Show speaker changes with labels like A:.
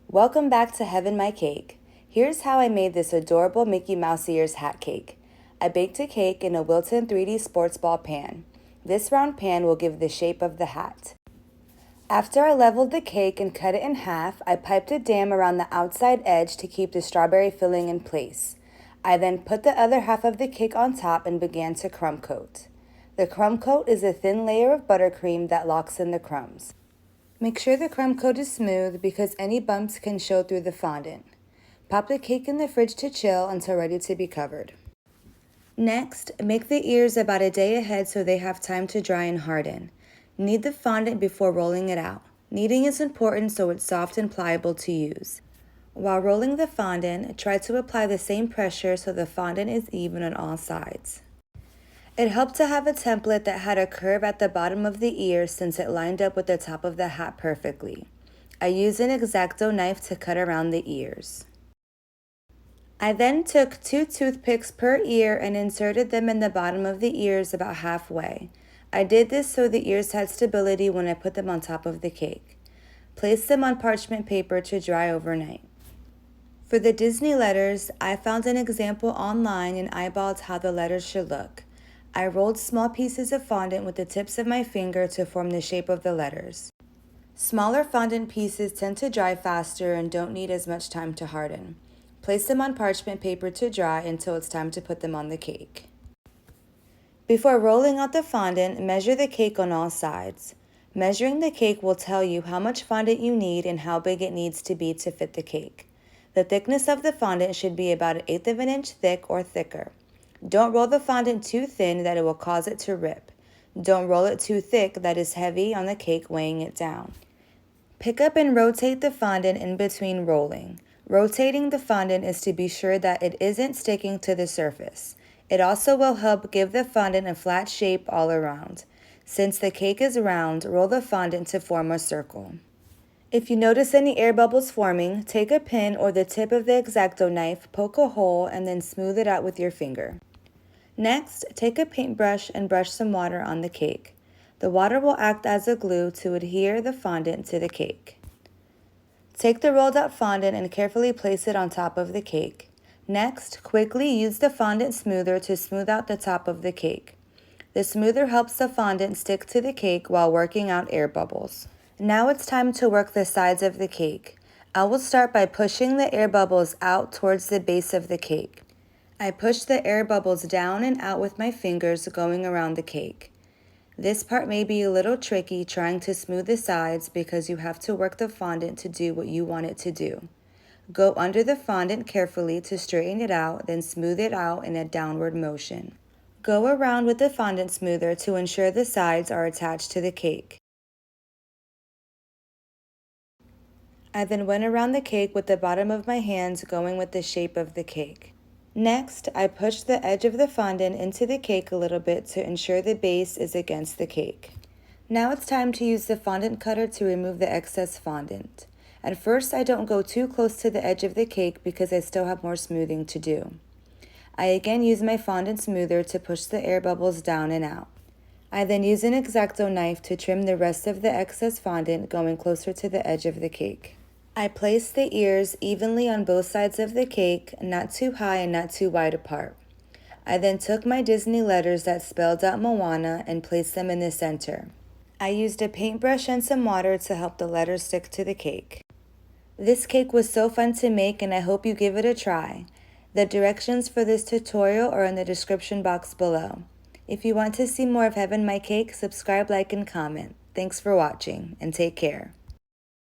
A: Welcome back to Heaven My Cake. Here's how I made this adorable Mickey Mouse ears hat cake. I baked a cake in a Wilton 3D sports ball pan. This round pan will give the shape of the hat. After I leveled the cake and cut it in half, I piped a dam around the outside edge to keep the strawberry filling in place. I then put the other half of the cake on top and began to crumb coat. The crumb coat is a thin layer of buttercream that locks in the crumbs. Make sure the crumb coat is smooth because any bumps can show through the fondant. Pop the cake in the fridge to chill until ready to be covered. Next, make the ears about a day ahead so they have time to dry and harden. Knead the fondant before rolling it out. Kneading is important so it's soft and pliable to use. While rolling the fondant, try to apply the same pressure so the fondant is even on all sides. It helped to have a template that had a curve at the bottom of the ear since it lined up with the top of the hat perfectly. I used an X-Acto knife to cut around the ears. I then took 2 toothpicks per ear and inserted them in the bottom of the ears about halfway. I did this so the ears had stability when I put them on top of the cake. Place them on parchment paper to dry overnight. For the Disney letters, I found an example online and eyeballed how the letters should look. I rolled small pieces of fondant with the tips of my finger to form the shape of the letters. Smaller fondant pieces tend to dry faster and don't need as much time to harden. Place them on parchment paper to dry until it's time to put them on the cake. Before rolling out the fondant, measure the cake on all sides. Measuring the cake will tell you how much fondant you need and how big it needs to be to fit the cake. The thickness of the fondant should be about 1/8 of an inch thick or thicker. Don't roll the fondant too thin that it will cause it to rip. Don't roll it too thick that is heavy on the cake, weighing it down. Pick up and rotate the fondant in between rolling. Rotating the fondant is to be sure that it isn't sticking to the surface. It also will help give the fondant a flat shape all around. Since the cake is round, roll the fondant to form a circle. If you notice any air bubbles forming, take a pin or the tip of the X-Acto knife, poke a hole, and then smooth it out with your finger. Next, take a paintbrush and brush some water on the cake. The water will act as a glue to adhere the fondant to the cake. Take the rolled out fondant and carefully place it on top of the cake. Next, quickly use the fondant smoother to smooth out the top of the cake. The smoother helps the fondant stick to the cake while working out air bubbles. Now it's time to work the sides of the cake. I will start by pushing the air bubbles out towards the base of the cake. I push the air bubbles down and out with my fingers going around the cake. This part may be a little tricky trying to smooth the sides because you have to work the fondant to do what you want it to do. Go under the fondant carefully to straighten it out, then smooth it out in a downward motion. Go around with the fondant smoother to ensure the sides are attached to the cake. I then went around the cake with the bottom of my hands going with the shape of the cake. Next, I pushed the edge of the fondant into the cake a little bit to ensure the base is against the cake. Now it's time to use the fondant cutter to remove the excess fondant. At first, I don't go too close to the edge of the cake because I still have more smoothing to do. I again use my fondant smoother to push the air bubbles down and out. I then use an X-Acto knife to trim the rest of the excess fondant going closer to the edge of the cake. I placed the ears evenly on both sides of the cake, not too high and not too wide apart. I then took my Disney letters that spelled out Moana and placed them in the center. I used a paintbrush and some water to help the letters stick to the cake. This cake was so fun to make and I hope you give it a try. The directions for this tutorial are in the description box below. If you want to see more of Heaven My Cake, subscribe, like, and comment. Thanks for watching, and take care.